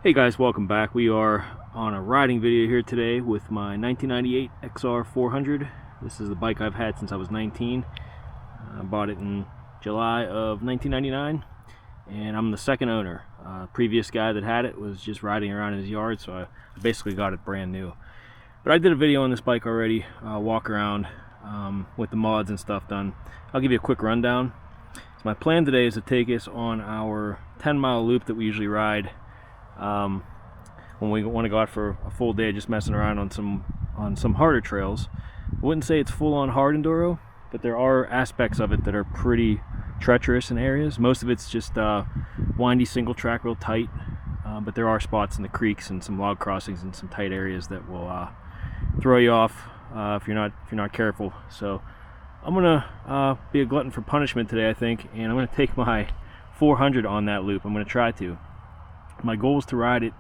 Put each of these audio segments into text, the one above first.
Hey guys, welcome back. We are on a riding video here today with my 1998 XR400. This is the bike I've had since I was 19. I bought it in July of 1999 and I'm the second owner. Previous guy that had it was just riding around in his yard, so I basically got it brand new. But I did a video on this bike already, walk around with the mods and stuff done. I'll give you a quick rundown. So my plan today is to take us on our 10-mile loop that we usually ride when we want to go out for a full day, just messing around on some harder trails. I wouldn't say it's full-on hard enduro, but there are aspects of it that are pretty treacherous in areas. Most of it's just windy single track, real tight, but there are spots in the creeks and some log crossings and some tight areas that will throw you off if you're not careful. So I'm gonna be a glutton for punishment today, I think, and I'm gonna take my 400 on that loop. I'm gonna try to. My goal is to ride it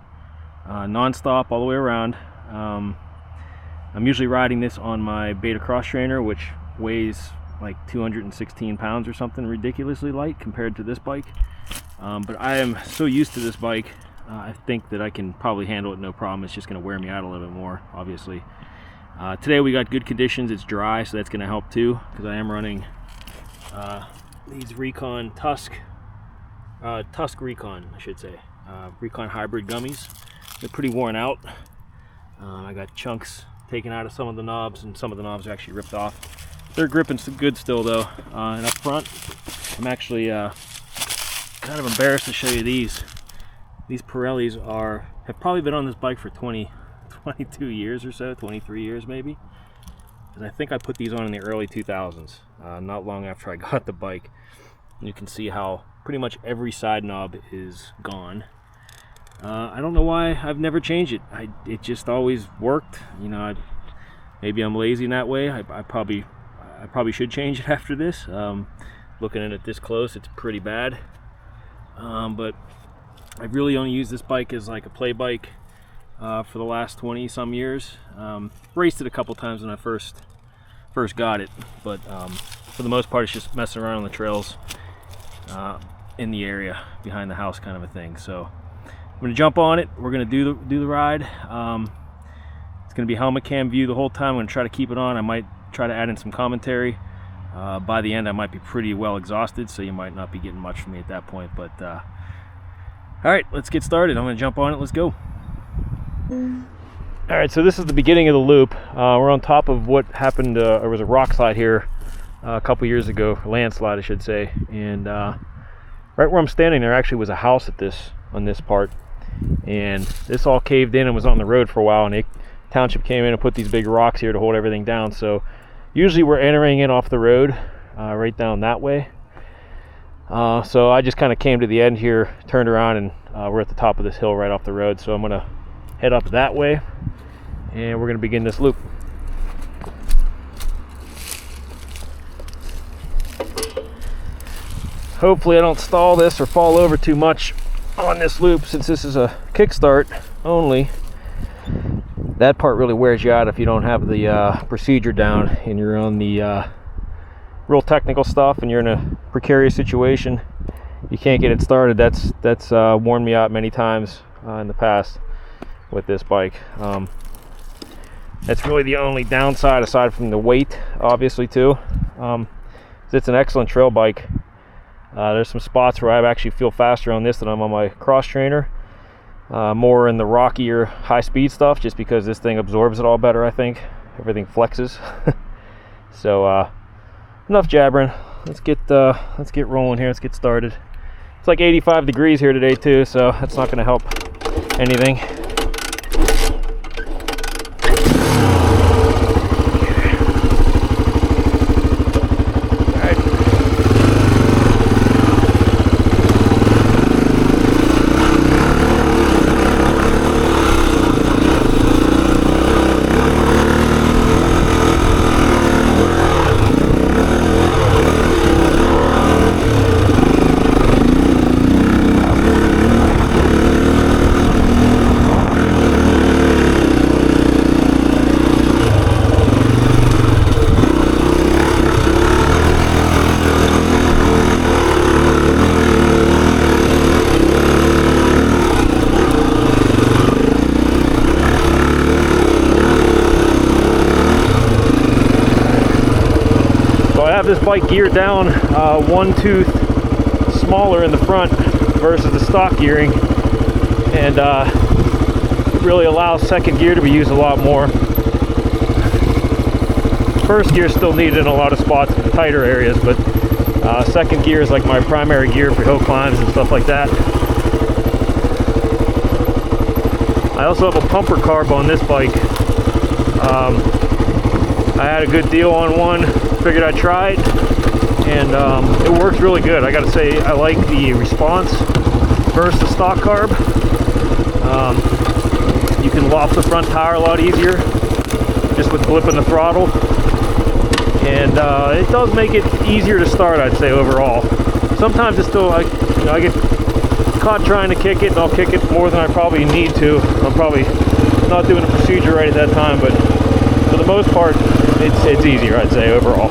non-stop all the way around. I'm usually riding this on my Beta cross trainer, which weighs like 216 pounds or something ridiculously light compared to this bike. But I am so used to this bike, I think that I can probably handle it no problem. It's just going to wear me out a little bit more, obviously. Today we got good conditions. It's dry, so that's going to help too, because I am running these Recon Tusk Recon, I should say. Recon hybrid gummies. They're pretty worn out. I got chunks taken out of some of the knobs, and some of the knobs are actually ripped off. They're gripping good still though. And up front, I'm actually kind of embarrassed to show you these. These Pirellis have probably been on this bike for 22 years or so, 23 years maybe. And I think I put these on in the early 2000s, not long after I got the bike. And you can see how pretty much every side knob is gone. I don't know why I've never changed it. It just always worked. You know, maybe I'm lazy in that way. I probably should change it after this. Looking at it this close, it's pretty bad. But I really only used this bike as like a play bike for the last 20 some years. Raced it a couple times when I first got it, but for the most part it's just messing around on the trails in the area behind the house, kind of a thing. So I'm gonna jump on it. We're gonna do the ride. It's gonna be helmet cam view the whole time. I'm gonna try to keep it on. I might try to add in some commentary. By the end I might be pretty well exhausted, so you might not be getting much from me at that point, but all right, let's get started. I'm gonna jump on it. Let's go. All right, so this is the beginning of the loop. We're on top of what happened. There was a rock slide here a couple years ago, landslide I should say, and right where I'm standing there actually was a house on this part, and this all caved in and was on the road for a while, and the township came in and put these big rocks here to hold everything down. So usually we're entering in off the road, right down that way. So I just kind of came to the end here, turned around, and we're at the top of this hill right off the road. So I'm gonna head up that way and we're gonna begin this loop. Hopefully I don't stall this or fall over too much on this loop, since this is a kickstart only. That part really wears you out if you don't have the procedure down and you're on the real technical stuff and you're in a precarious situation. You can't get it started. That's worn me out many times in the past with this bike. That's really the only downside, aside from the weight, obviously, too. It's an excellent trail bike. There's some spots where I actually feel faster on this than I'm on my cross trainer. More in the rockier high speed stuff, just because this thing absorbs it all better, I think. Everything flexes. So enough jabbering. Let's get rolling here. Let's get started. It's like 85 degrees here today too, so that's not going to help anything. this bike geared down one tooth smaller in the front versus the stock gearing, and it really allows second gear to be used a lot more. First gear is still needed in a lot of spots in the tighter areas, but second gear is like my primary gear for hill climbs and stuff like that. I also have a pumper carb on this bike. I had a good deal on one, figured I'd try it, and it works really good. I gotta say, I like the response versus the stock carb. You can loft the front tire a lot easier just with flipping the throttle, and it does make it easier to start, I'd say, overall. Sometimes it's still, I get caught trying to kick it, and I'll kick it more than I probably need to. I'm probably not doing the procedure right at that time, but for the most part, it's easier, I'd say, overall.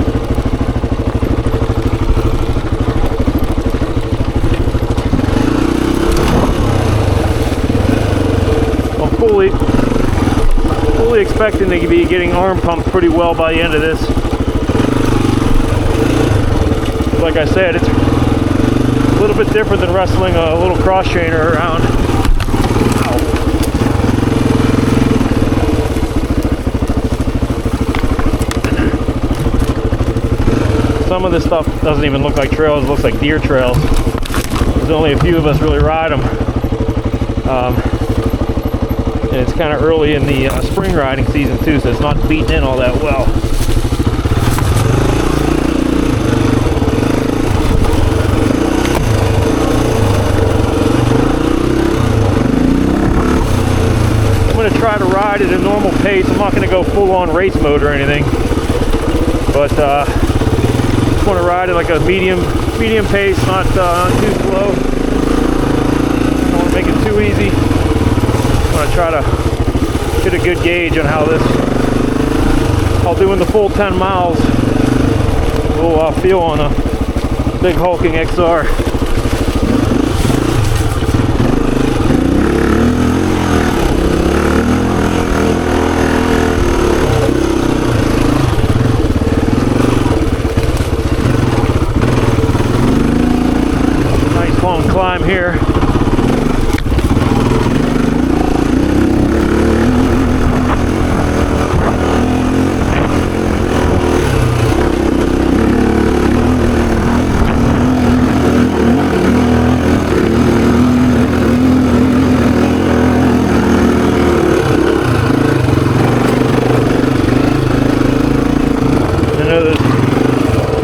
I'm fully expecting to be getting arm pumped pretty well by the end of this. Like I said, it's a little bit different than wrestling a little cross trainer around. Ow. Some of this stuff doesn't even look like trails, it looks like deer trails. There's only a few of us really ride them. And it's kind of early in the spring riding season too, so it's not beating in all that well. I'm going to try to ride at a normal pace. I'm not going to go full on race mode or anything, but just want to ride at like a medium pace, not too slow. Don't want to make it too easy. I want to try to get a good gauge on how doing the full 10 miles will feel on a big hulking XR. Nice long climb here.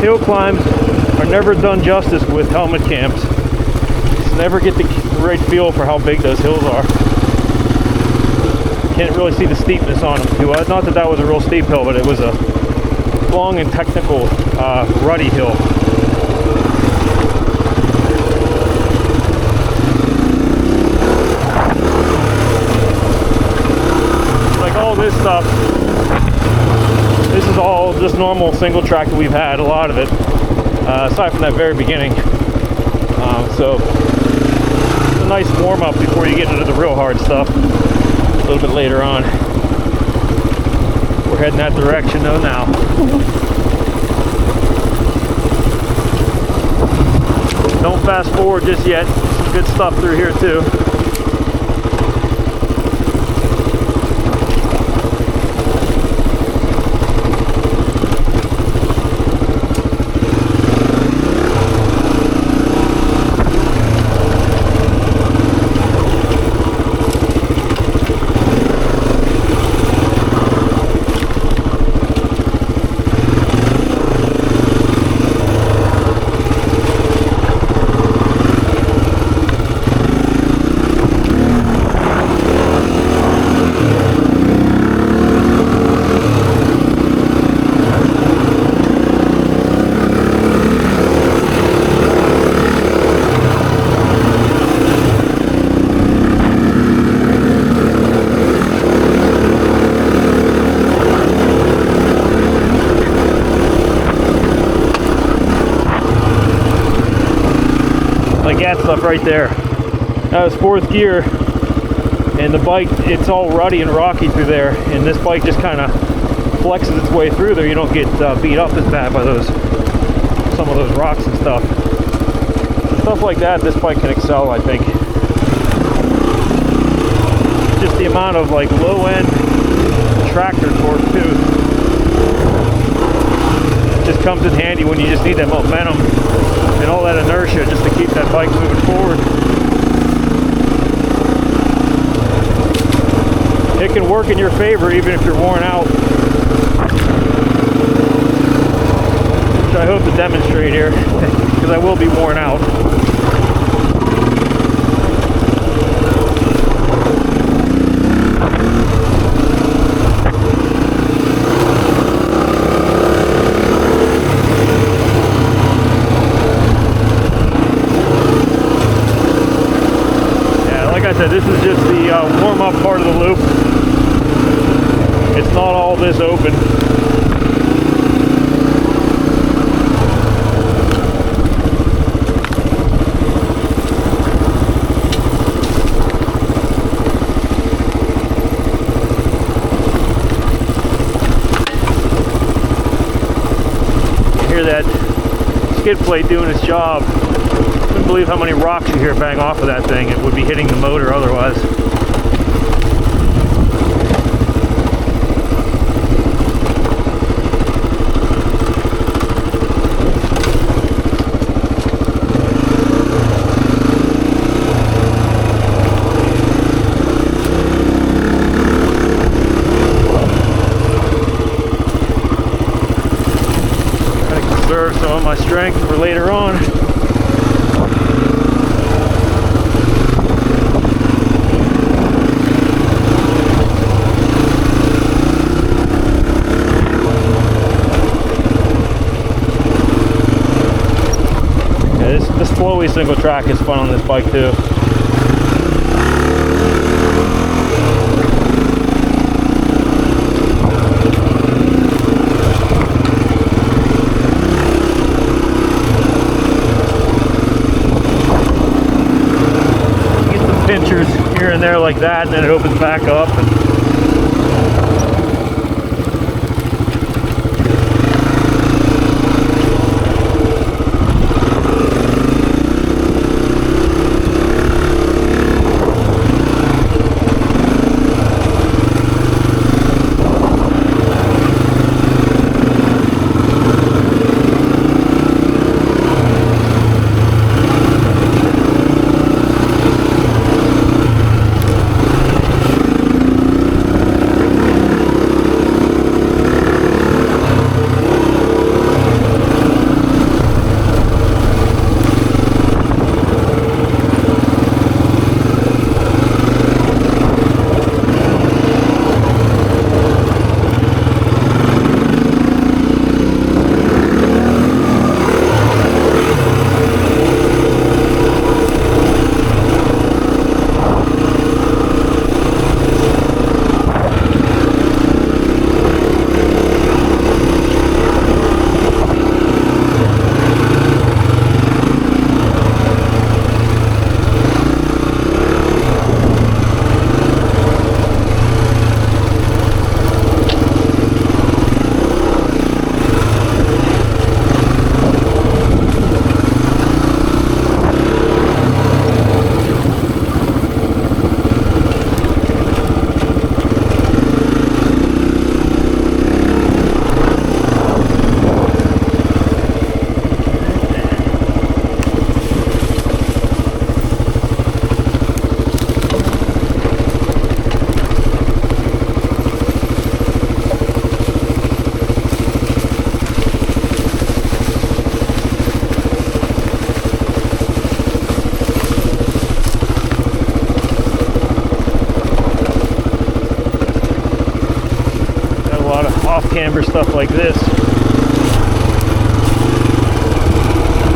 Hill climbs are never done justice with helmet cams. Just never get the right feel for how big those hills are. Can't really see the steepness on them too. Not that that was a real steep hill, but it was a long and technical ruddy hill. Like all this stuff, this is all just normal single track that we've had, a lot of it, aside from that very beginning. So it's a nice warm up before you get into the real hard stuff a little bit later on. We're heading that direction though now. Don't fast forward just yet. Some good stuff through here too. Like that stuff right there. That was fourth gear, and the bike, it's all ruddy and rocky through there, and this bike just kind of flexes its way through there. You don't get beat up as bad by those some of those rocks and stuff. Stuff like that, this bike can excel, I think. Just the amount of like low end tractor torque too. It just comes in handy when you just need that momentum and all that inertia just to keep that bike moving forward. It can work in your favor even if you're worn out. Which I hope to demonstrate here, because I will be worn out. This is just the warm-up part of the loop. It's not all this open. You hear that skid plate doing its job. Couldn't believe how many rocks you hear bang off of that thing. It would be hitting the motor otherwise. Trying to conserve some of my strength for later on. This flowy single track is fun on this bike too. You get some pinchers here and there like that, and then it opens back up. Camber stuff like this.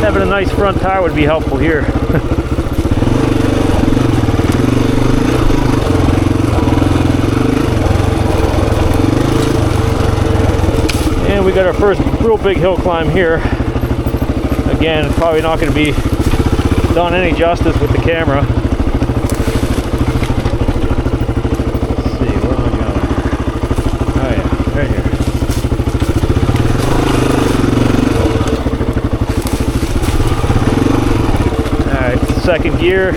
Having a nice front tire would be helpful here. And we got our first real big hill climb here. Again, it's probably not going to be done any justice with the camera. Let's see, where am I going? Oh yeah, right here. second gear.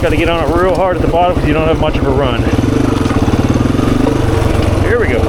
Got to get on it real hard at the bottom because you don't have much of a run. Here we go.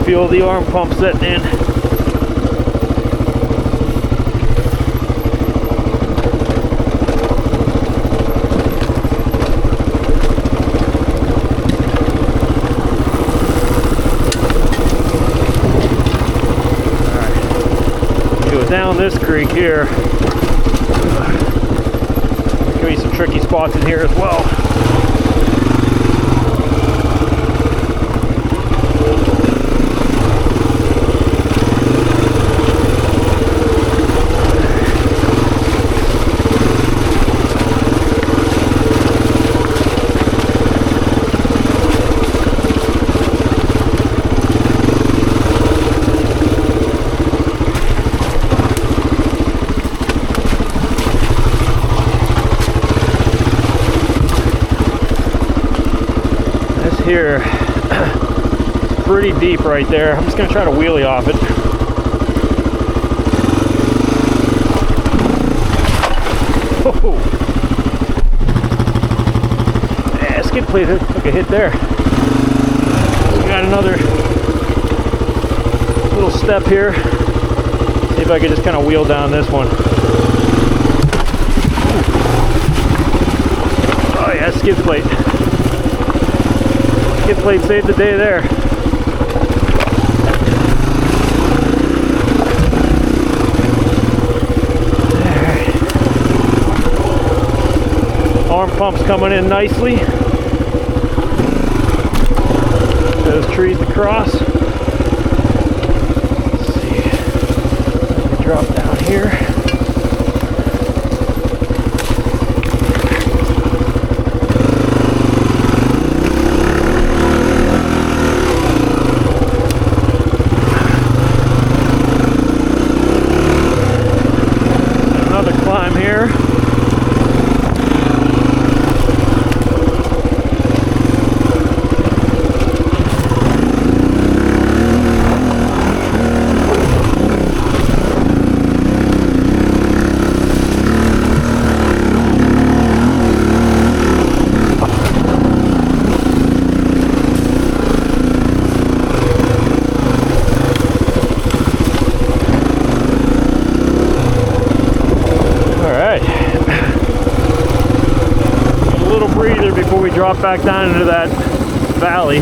Feel the arm pump setting in. Alright, go down this creek here. There's gonna be some tricky spots in here as well. Here, pretty deep right there. I'm just going to try to wheelie off it. Oh. Yeah, skid plate took a hit there. We got another little step here. See if I can just kind of wheel down this one. Oh yeah, skid plate. Skid plate saved the day there. Arm pump's coming in nicely. Those trees to cross. Let's see. Let me drop down here. Climb here. Before we drop back down into that valley.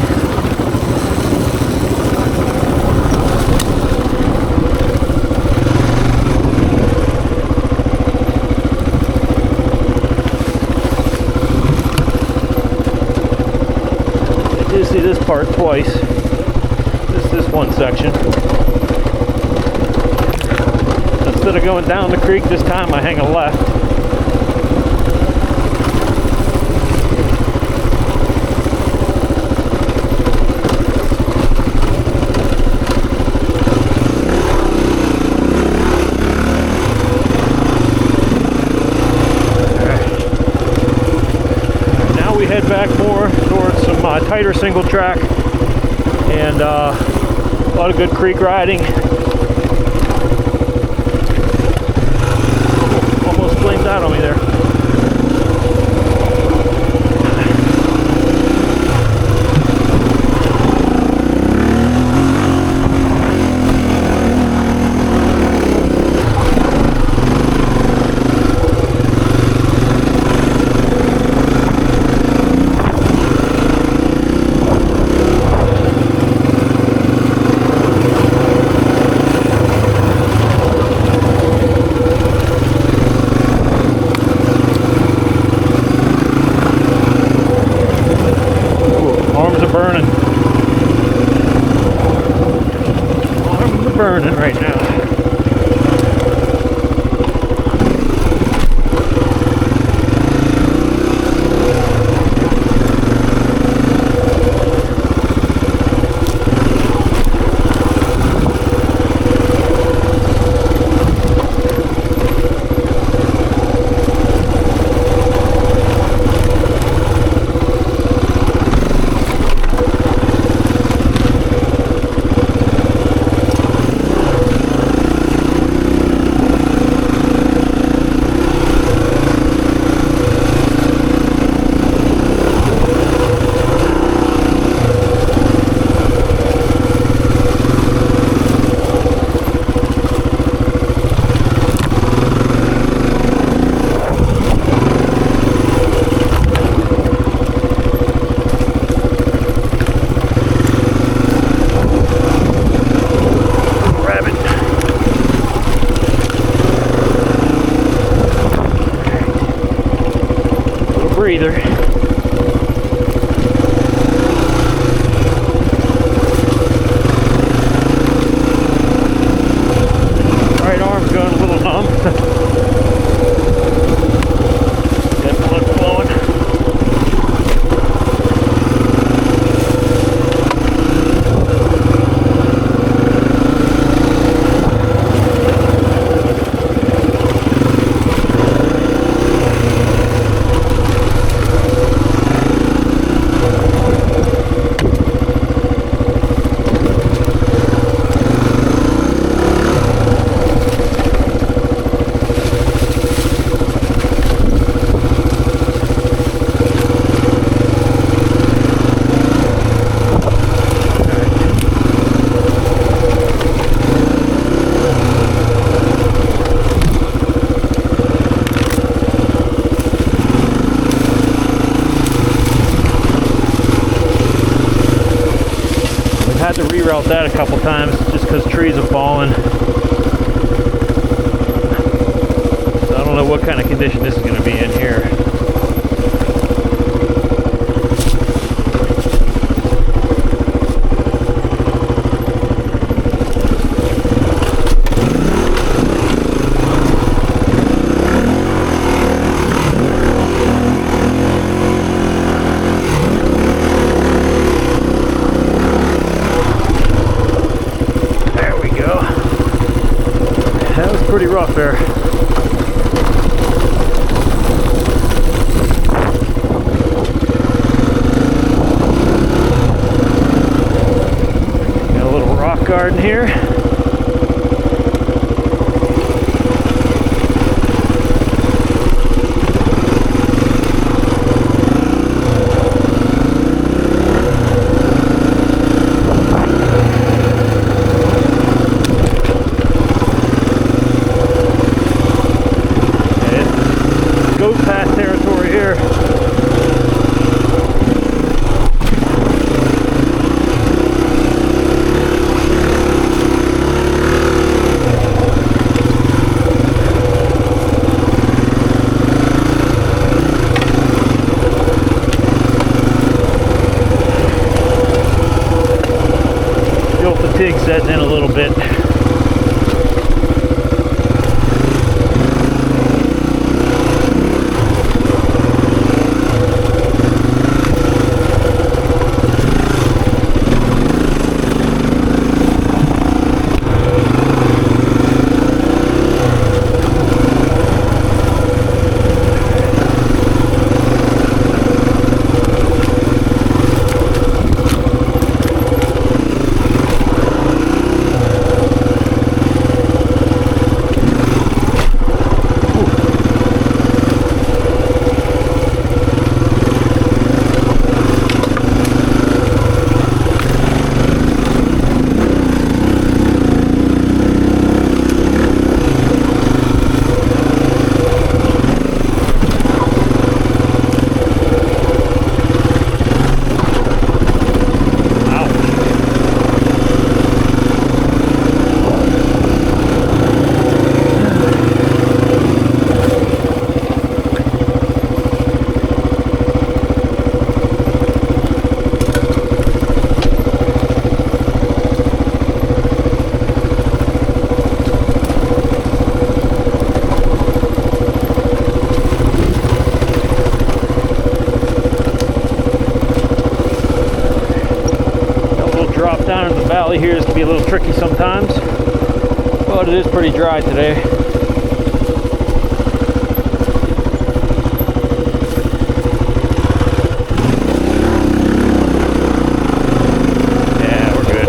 I did see this part twice. This one section. Instead of going down the creek this time, I hang a left. Head back more towards some tighter single track and a lot of good creek riding. Almost flamed out on me there. it right now. Breather. Right arm's going a little numb. Got blood flowing. Had to reroute that a couple times just because trees have fallen. So I don't know what kind of condition this is going to be in here. Pretty rough there. Got a little rock garden here. Goes past territory here. Fuel fatigue setting in a little bit. can be a little tricky sometimes, but it is pretty dry today. Yeah, we're good.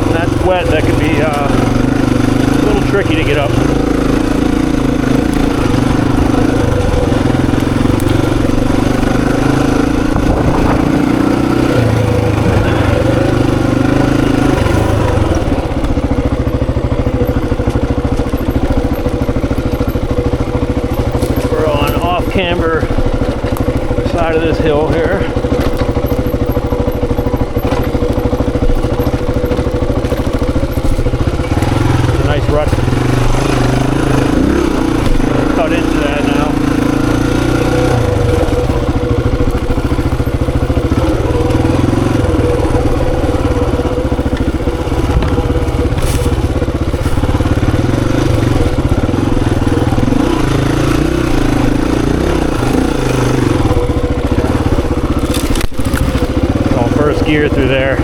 When that's wet, that can be a little tricky to get up. Camber side of this hill here. A nice rut cut into that now. Gear through there.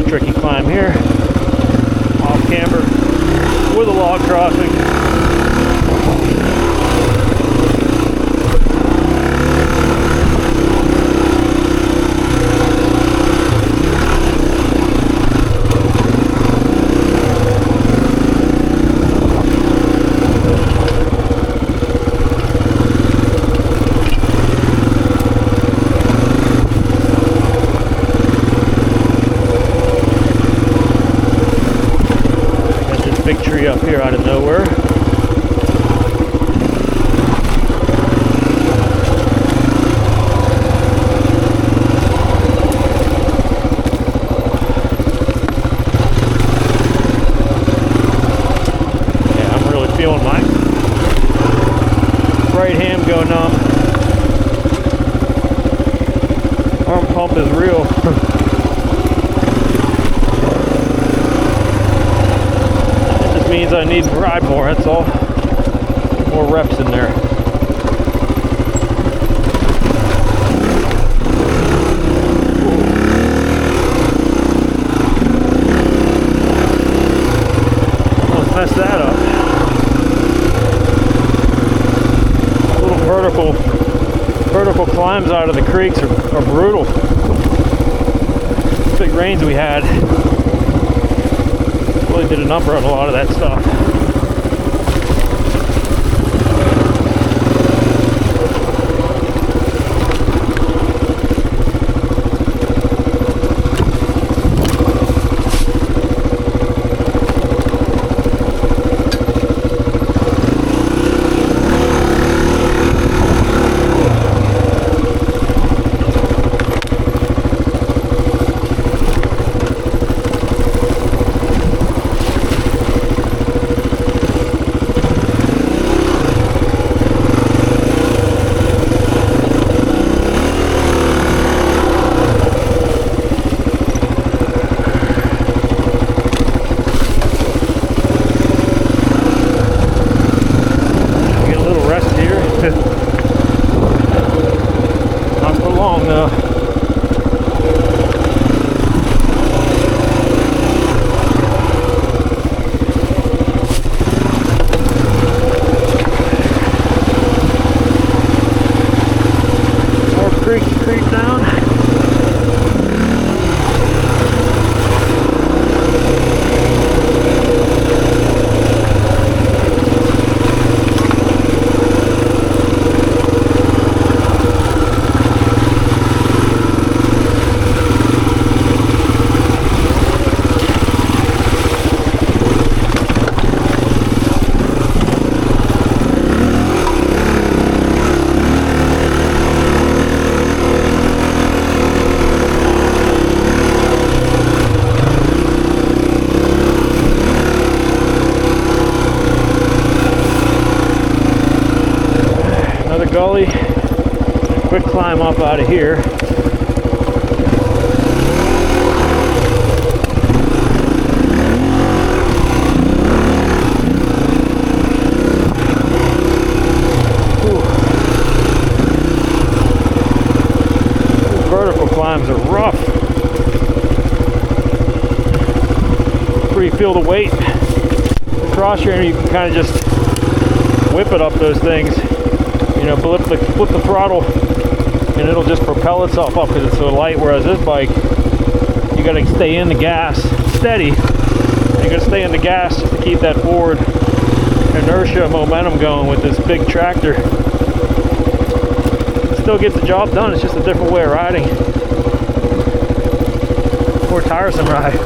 tricky climb here. Off camber with a log crossing. Big tree up here out of nowhere. Yeah, I'm really feeling my right hand go numb. Arm pump is real. Means I need to ride more, that's all. More reps in there. Almost messed that up. Little vertical climbs out of the creeks are brutal. Big rains we had really did a number on a lot of that stuff. Not for long though. More creek down. Gully, quick climb up out of here. Ooh. Vertical climbs are rough. Where you feel the weight. The cross trainer, you can kind of just whip it up those things. You know, flip the throttle and it'll just propel itself up because it's so light, whereas this bike, you got to stay in the gas steady. You got to stay in the gas just to keep that forward inertia momentum going with this big tractor. It still gets the job done, it's just a different way of riding. More tiresome ride.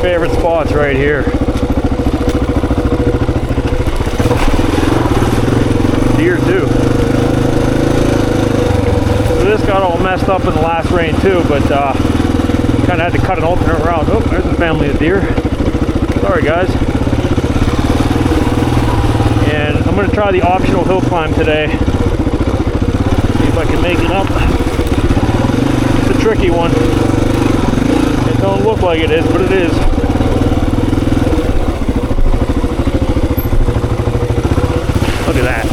favorite spots right here. Deer too. So this got all messed up in the last rain too, but kind of had to cut an alternate route. Oh, there's a family of deer. Sorry guys. And I'm going to try the optional hill climb today. See if I can make it up. It's a tricky one. It don't look like it is, but it is. Look at that.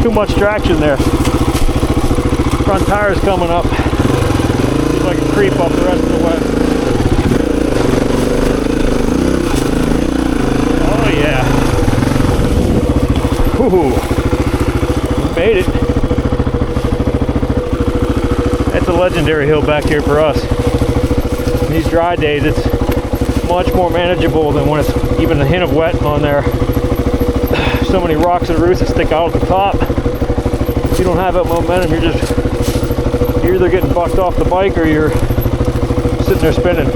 Too much traction there. Front tire's coming up. Looks like a creep up the rest of the way. Oh yeah. Woohoo. Made it. That's a legendary hill back here for us. These dry days it's much more manageable than when it's even a hint of wet on there. So many rocks and roots that stick out at the top. If you don't have that momentum, you're either getting bucked off the bike or you're sitting there spinning.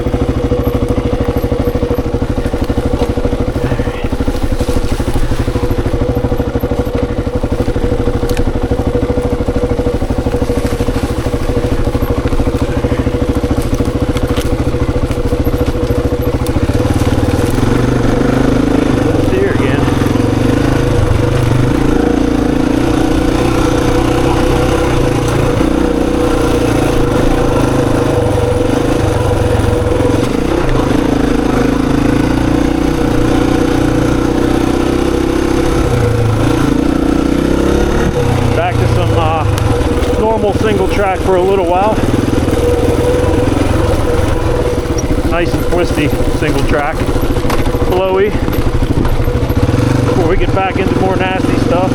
Single track for a little while. Nice and twisty single track. Flowy. Before we get back into more nasty stuff.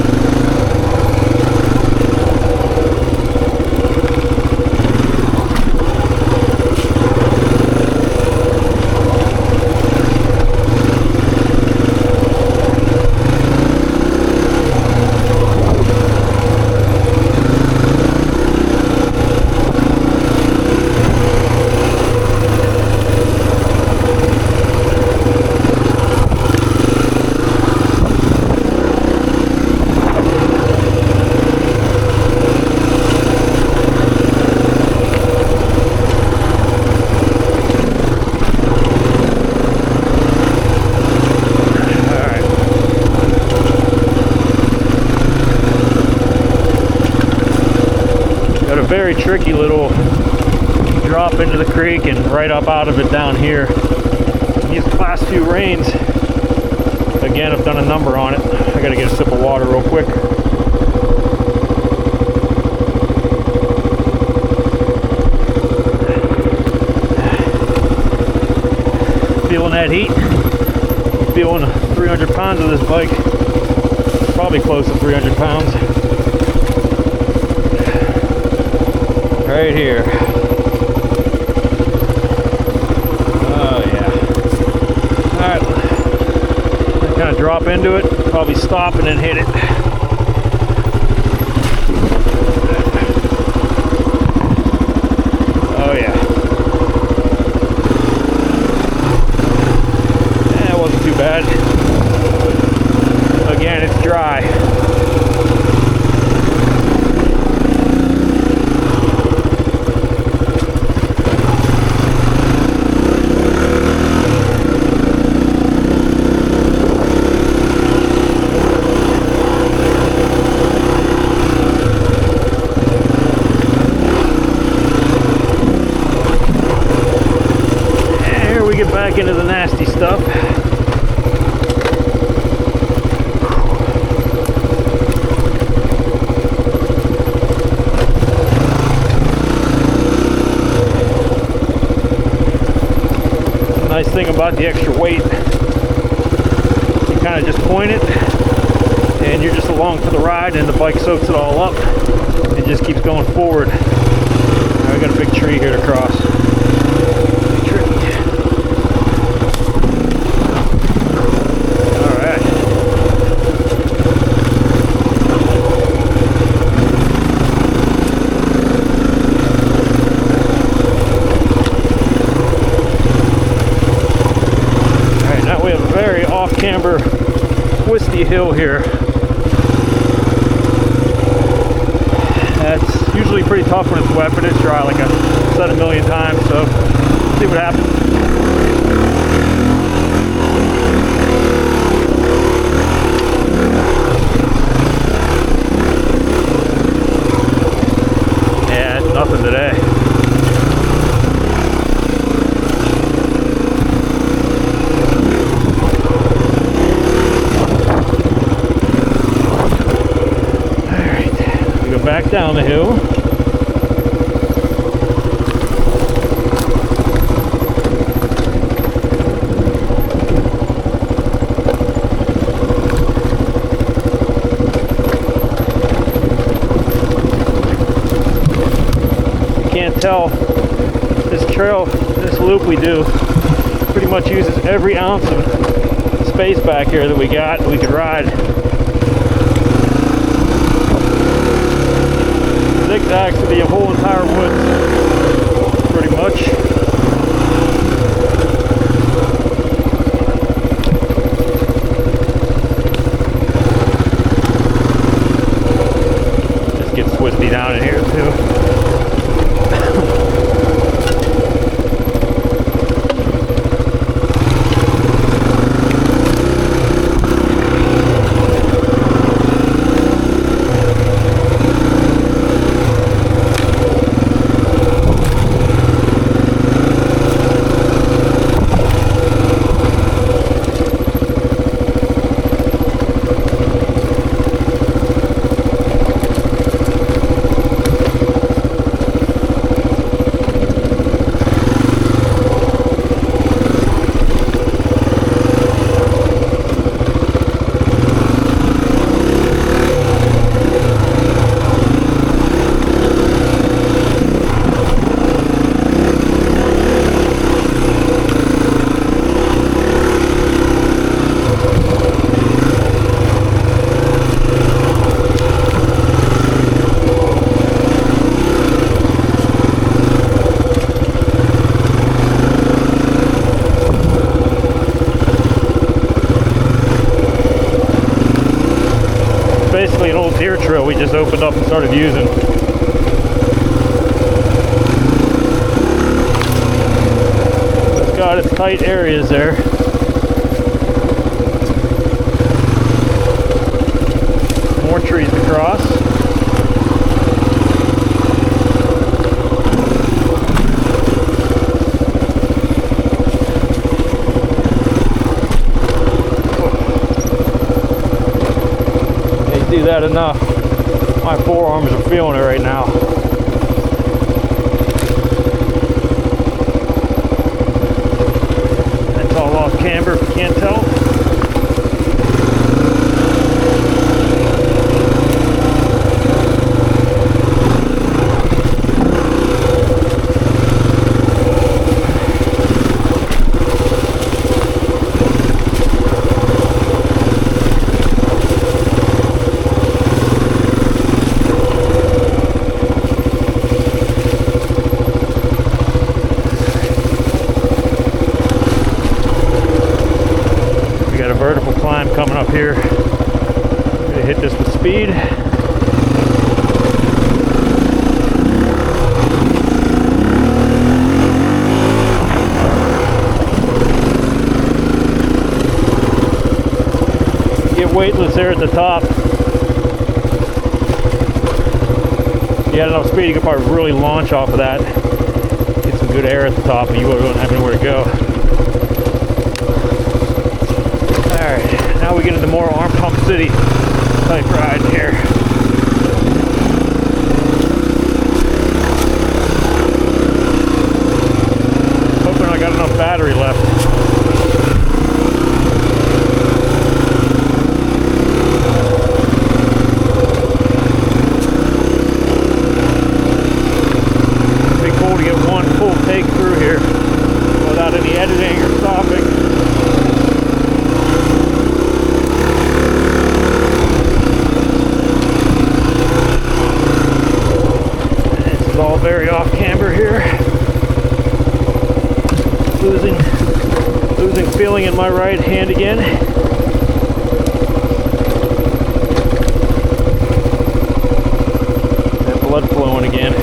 Very tricky little drop into the creek and right up out of it down here. These last few rains, again, I've done a number on it. I gotta get a sip of water real quick. Feeling that heat. Feeling 300 pounds of this bike. Probably close to 300 pounds. Right here. Oh yeah. Alright. Kind of drop into it, probably stop and then hit it. Oh yeah. Yeah, it wasn't too bad. Again, it's dry. Nice thing about the extra weight, you kind of just point it and you're just along for the ride, and the bike soaks it all up. It just keeps going forward. Now we got a big tree here to cross. Big tree. Alright. Alright, now we have a very off-camber, twisty hill here. That's usually pretty tough when it's wet, but it's dry, like I said a million times, so see what happens. Yeah, it's nothing today. Back down the hill. You can't tell, this trail, this loop we do, pretty much uses every ounce of space back here that we got that we could ride. Zigzags to the whole entire woods, pretty much. Just gets twisty down in here too. Basically an old deer trail we just opened up and started using. It's got its tight areas there. More trees to cross. Do that enough. My forearms are feeling it right now. That's all off camber if you can't tell. Vertical climb coming up here. I'm gonna hit this with speed. Get weightless there at the top. If you had enough speed, you could probably really launch off of that. Get some good air at the top, and you wouldn't have anywhere to go. Alright, now we get into more Arm Pump City type ride here. Hoping I got enough battery left. all very off camber here. Losing feeling in my right hand again. That blood flowing again.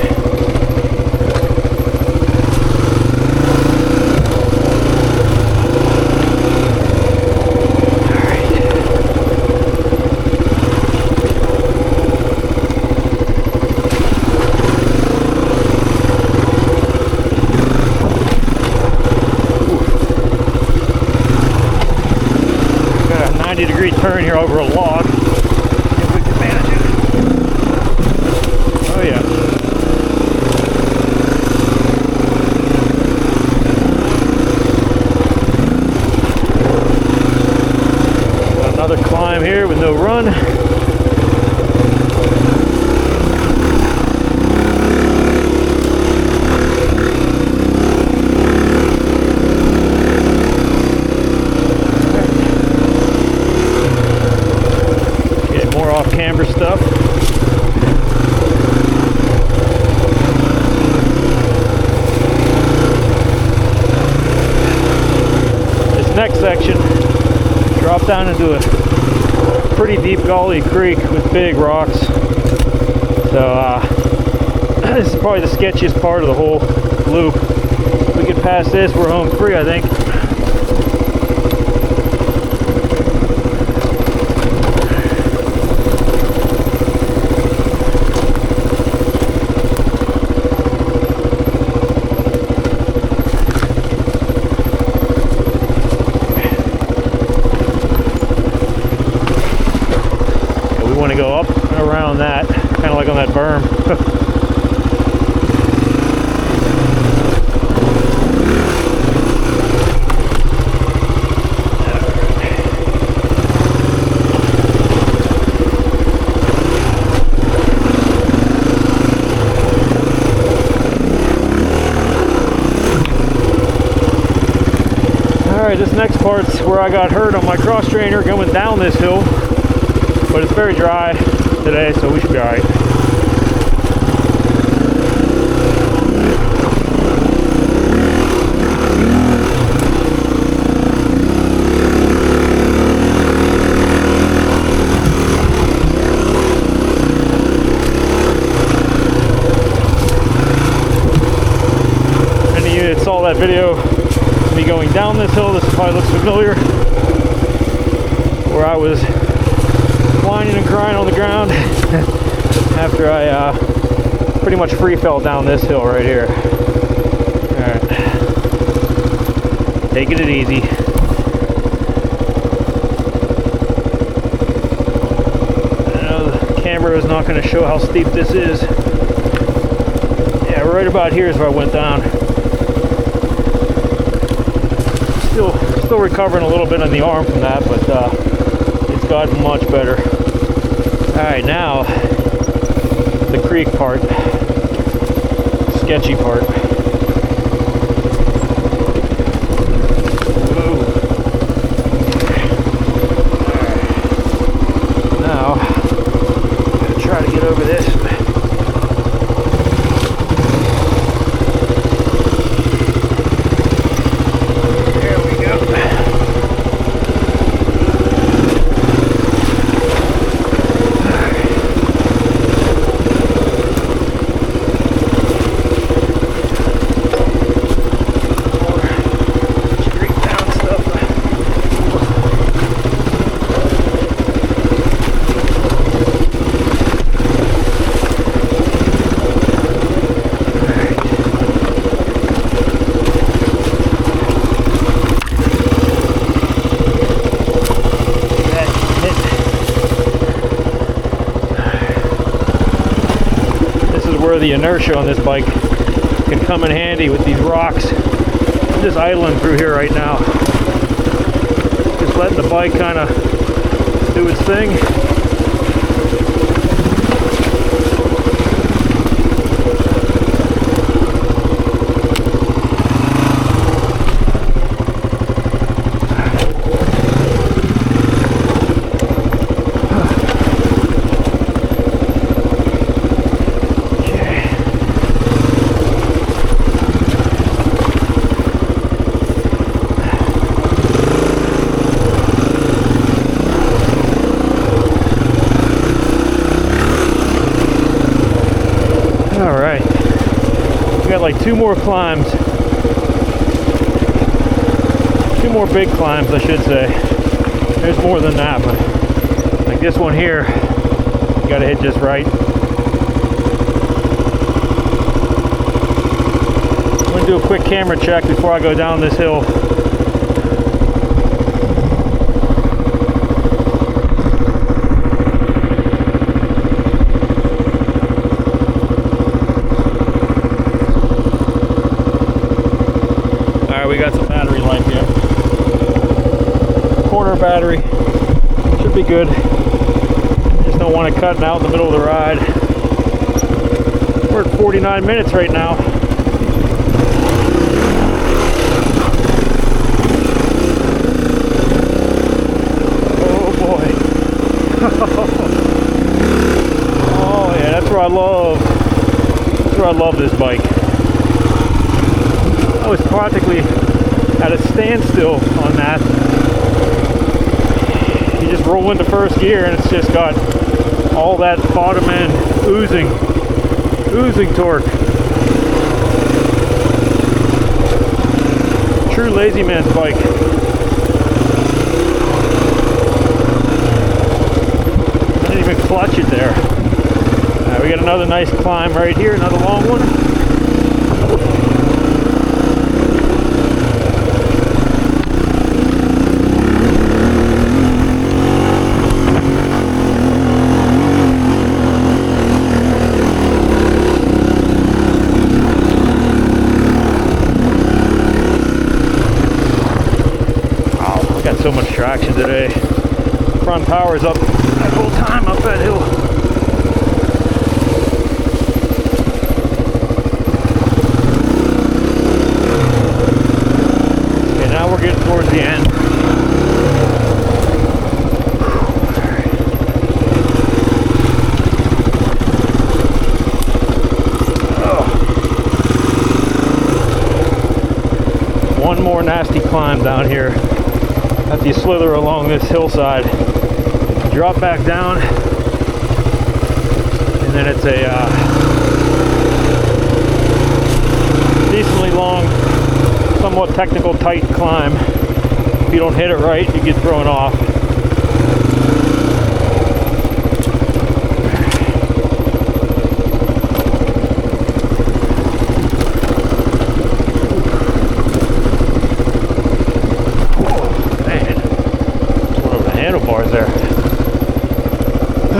Got a 90-degree turn here over a log. See if we can manage it. Oh yeah. Another climb here with no run. Get more off camber stuff. This next section drop down into a pretty deep gully creek with big rocks. So this is probably the sketchiest part of the whole loop. If we get past this, we're home free, I think. Want to go up and around that, kind of like on that berm. Alright, this next part's where I got hurt on my cross trainer going down this hill. But it's very dry today, so we should be alright. Any of you that saw that video of me going down this hill, this probably looks familiar. Where I was whining and crying on the ground after I pretty much free fell down this hill right here. Alright, taking it easy. I know the camera is not going to show how steep this is. Yeah, right about here is where I went down. Still recovering a little bit on the arm from that, but it's gotten much better. Alright, now the creek part, sketchy part. Whoa. Now, I'm gonna try to get over this. There we go. Where the inertia on this bike can come in handy with these rocks. I'm just idling through here right now. Just letting the bike kind of do its thing. We got like 2 more climbs. 2 more big climbs, I should say. There's more than that, but like this one here, you gotta hit just right. I'm gonna do a quick camera check before I go down this hill. Alright, we got some battery life here. Quarter battery. Should be good. Just don't want it cutting out in the middle of the ride. We're at 49 minutes right now. Oh boy. Oh yeah, that's what I love. That's what I love this bike. I was practically at a standstill on that. You just roll into first gear and it's just got all that bottom end oozing torque. True lazy man's bike. I didn't even clutch it there. We got another nice climb right here, another long one. So much traction today. Front power's up that whole time up that hill. Okay, now we're getting towards the end. Oh. One more nasty climb down here. After you slither along this hillside, drop back down, and then it's a decently long, somewhat technical tight climb. If you don't hit it right, you get thrown off. Handlebars there.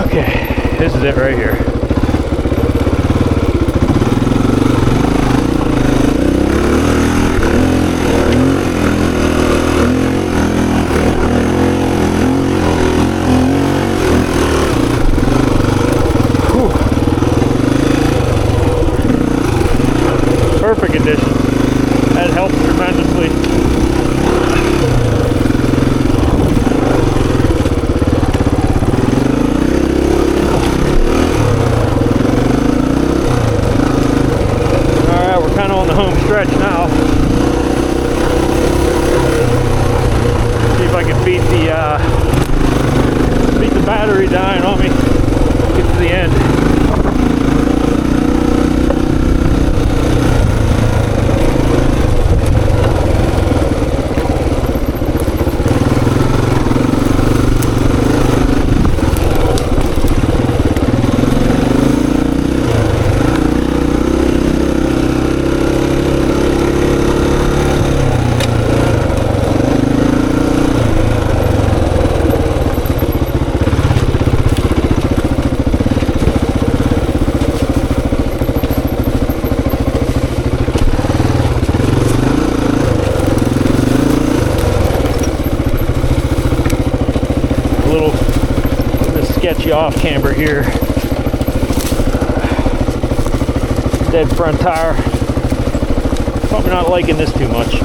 Okay, this is it right here. Whew. Perfect condition. That helps tremendously. Stretch now. See if I can beat the battery dying on me. Get to the end. Sketchy off camber here. Dead front tire. Probably not liking this too much.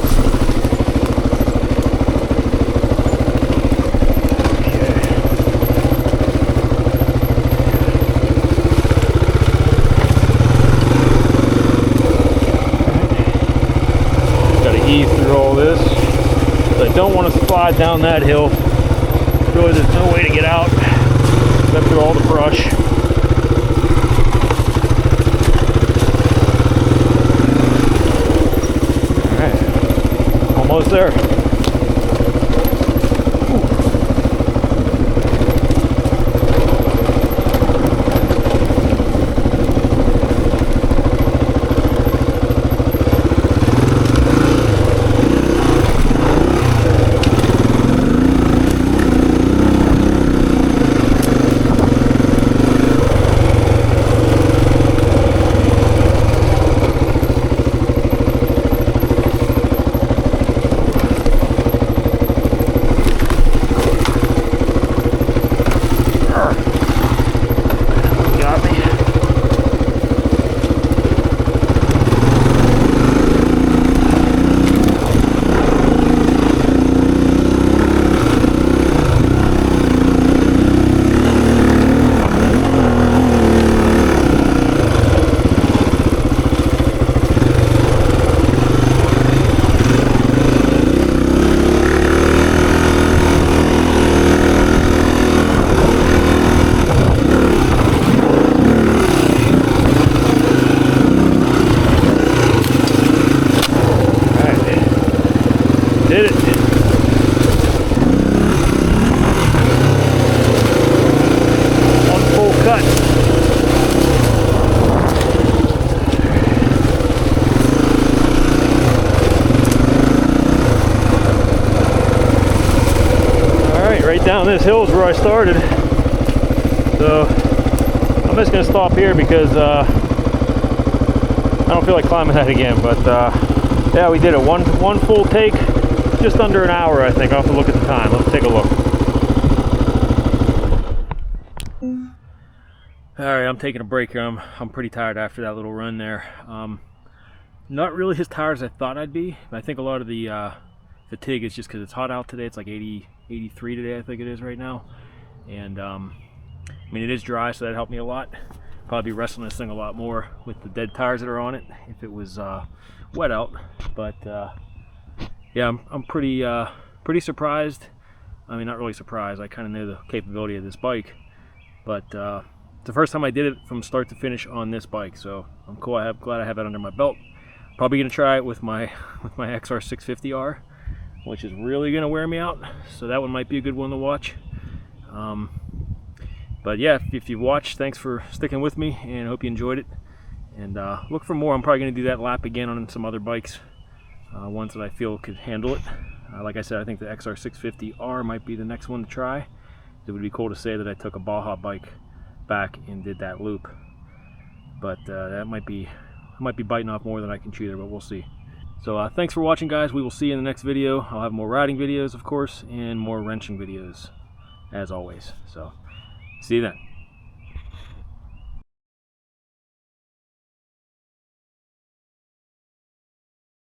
Gotta ease through all this. I don't want to slide down that hill. Really, there's no way to get out. Except through all the brush. sir. Did it. One full cut. Alright, right down this hill is where I started. So I'm just going to stop here because I don't feel like climbing that again. But yeah, we did it. One full take. Just under an hour, I think. I'll have to look at the time. Let's take a look. Alright, I'm taking a break here. I'm pretty tired after that little run there. Not really as tired as I thought I'd be. I think a lot of the fatigue is just because it's hot out today. It's like 80, 83 today, I think it is right now. And I mean, it is dry, so that helped me a lot. Probably be wrestling this thing a lot more with the dead tires that are on it if it was wet out. But yeah, I'm pretty surprised. I mean, not really surprised. I kind of knew the capability of this bike, but it's the first time I did it from start to finish on this bike, so I'm cool. Glad I have it under my belt. Probably gonna try it with my XR650R, which is really gonna wear me out. So that one might be a good one to watch. But yeah, if you watched, thanks for sticking with me, and hope you enjoyed it. And look for more. I'm probably gonna do that lap again on some other bikes. Ones that I feel could handle it. Like I said, I think the XR650R might be the next one to try. It would be cool to say that I took a Baja bike back and did that loop. But that might be biting off more than I can chew there, but we'll see. So thanks for watching, guys. We will see you in the next video. I'll have more riding videos, of course, and more wrenching videos, as always. So see you then.